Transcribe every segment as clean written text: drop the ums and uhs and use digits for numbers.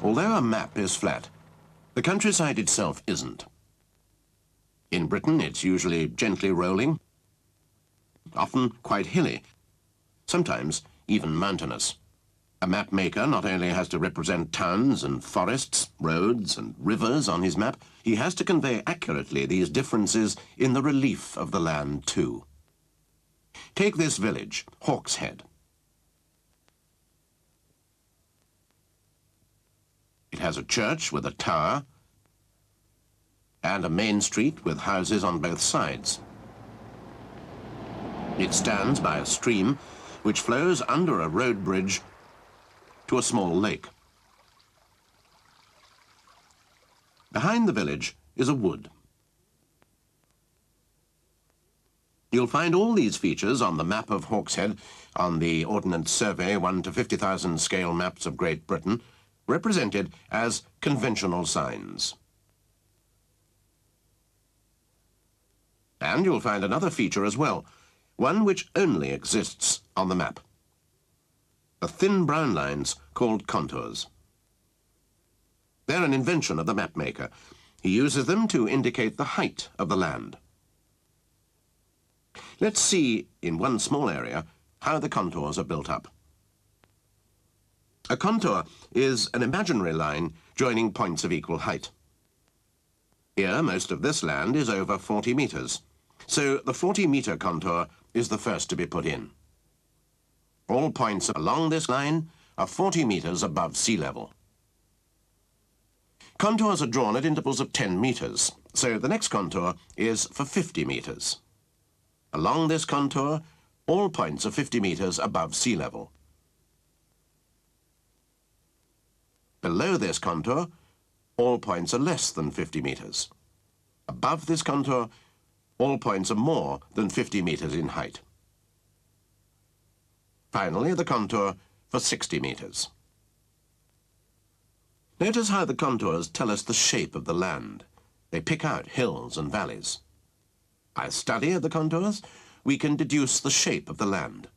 Although a map is flat, the countryside itself isn't. In Britain, it's usually gently rolling, often quite hilly, sometimes even mountainous. A map maker not only has to represent towns and forests, roads and rivers on his map, he has to convey accurately these differences in the relief of the land too. Take this village, Hawkshead. It has a church with a tower and a main street with houses on both sides. It stands by a stream which flows under a road bridge to a small lake. Behind the village is a wood. You'll find all these features on the map of Hawkshead on the Ordnance Survey 1 to 50,000 scale maps of Great Britain, represented as conventional signs. And you'll find another feature as well, one which only exists on the map. The thin brown lines called contours. They're an invention of the map maker. He uses them to indicate the height of the land. Let's see, in one small area, how the contours are built up. A contour is an imaginary line joining points of equal height. Here, most of this land is over 40 meters, so the 40-meter contour is the first to be put in. All points along this line are 40 meters above sea level. Contours are drawn at intervals of 10 meters, so the next contour is for 50 meters. Along this contour, all points are 50 meters above sea level. Below this contour, all points are less than 50 meters. Above this contour, all points are more than 50 meters in height. Finally, the contour for 60 meters. Notice how the contours tell us the shape of the land. They pick out hills and valleys. By a study of the contours, we can deduce the shape of the land.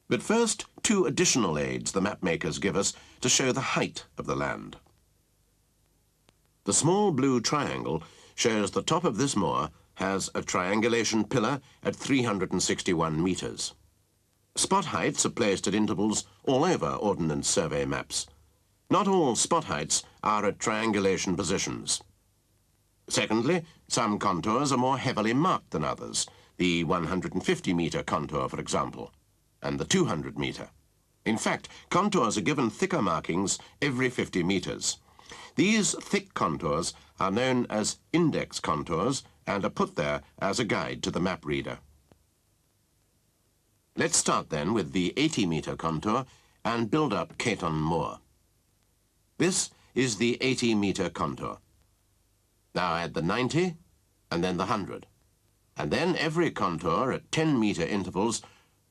But first, two additional aids the map makers give us to show the height of the land. The small blue triangle shows the top of this moor has a triangulation pillar at 361 meters. Spot heights are placed at intervals all over Ordnance Survey maps. Not all spot heights are at triangulation positions. Secondly, some contours are more heavily marked than others, the 150-meter contour, for example, and the 200-meter. In fact, contours are given thicker markings every 50 meters. These thick contours are known as index contours and are put there as a guide to the map reader. Let's start then with the 80-meter contour and build up Caton Moor. This is the 80-meter contour. Now add the 90 and then the 100, and then every contour at 10-meter intervals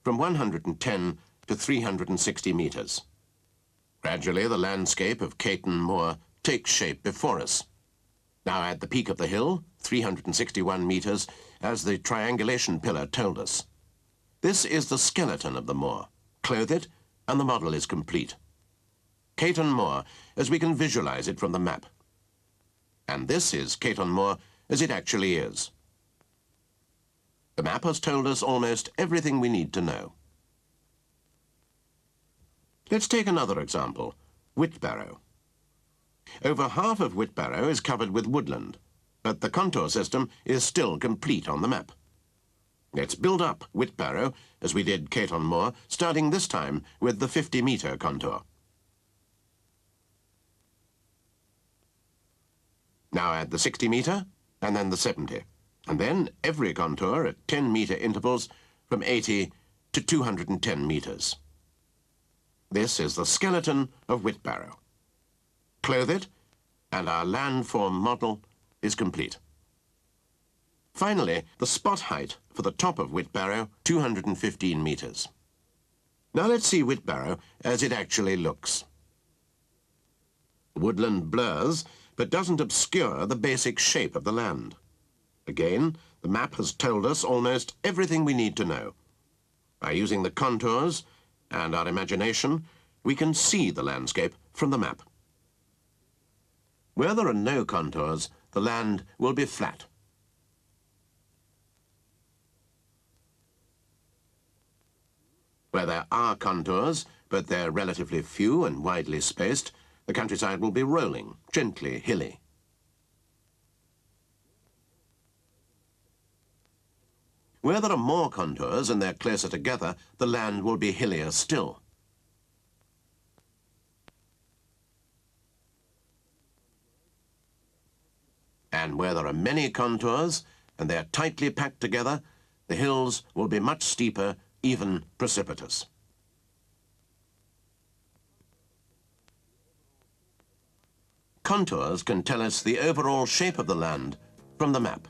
from 110 to 360 meters. Gradually, the landscape of Caton Moor takes shape before us. Now add the peak of the hill, 361 meters, as the triangulation pillar told us. This is the skeleton of the moor. Clothe it, and the model is complete. Caton Moor, as we can visualize it from the map. And this is Caton Moor as it actually is. The map has told us almost everything we need to know. Let's take another example, Whitbarrow. Over half of Whitbarrow is covered with woodland, but the contour system is still complete on the map. Let's build up Whitbarrow, as we did Caton Moor, starting this time with the 50-meter contour. Now add the 60-meter, and then the 70, and then every contour at 10-meter intervals from 80 to 210 meters. This is the skeleton of Whitbarrow. Clothe it, and our landform model is complete. Finally, the spot height for the top of Whitbarrow, 215 meters. Now let's see Whitbarrow as it actually looks. Woodland blurs, but doesn't obscure the basic shape of the land. Again, the map has told us almost everything we need to know. By using the contours and our imagination, we can see the landscape from the map. Where there are no contours, the land will be flat. Where there are contours, but they're relatively few and widely spaced, the countryside will be rolling, gently hilly. Where there are more contours and they're closer together, the land will be hillier still. And where there are many contours and they're tightly packed together, the hills will be much steeper, even precipitous. Contours can tell us the overall shape of the land from the map.